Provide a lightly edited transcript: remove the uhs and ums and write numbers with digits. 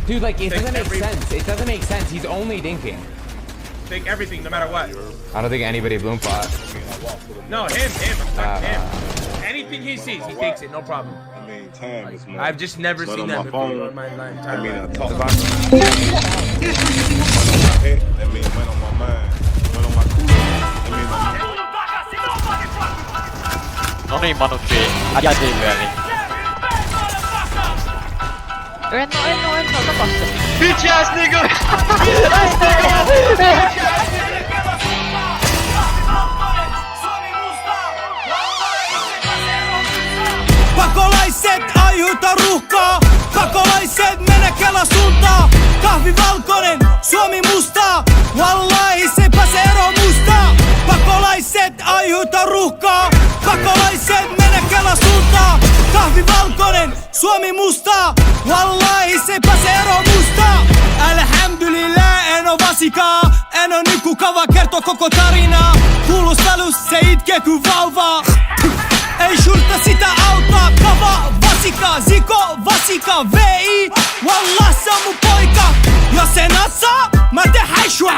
Dude, like, it Take doesn't make sense. It doesn't make sense. He's only dinking. Take everything, no matter what. I don't think anybody bloom pot. No, him. Anything he sees, he takes it, no problem. I mean, time is more. I've just never seen that before on my entire I mean, I life. talk. That means went on my mind. Went on my cool. That means No niin, Manucci. Jätiin vielä. En oo tapassa. Bitch ass nigga! Pakolaiset aiheuta ruuhkaa. Pakolaiset mene Kela suuntaan. Kahvi valkoinen, Suomi mustaa. Wallahi se pääse ero mustaa. Pakolaiset aiheuta ruuhkaa. Pakolaiset mene Kela suuntaan. Kahvi valkoinen, Suomi mustaa. Wallahi se pääse ero mustaa. Alhamdulillah en oo vasikaa. En oo nykukava kertoo koko tarinaa. Kuulustelus se itkee kuin vauvaa. Ei shurta sitä auttaa, kava, vasika, ziko, vasika, VI. Wallah se on mun poika. Jos se natsaa, mä teen häishua.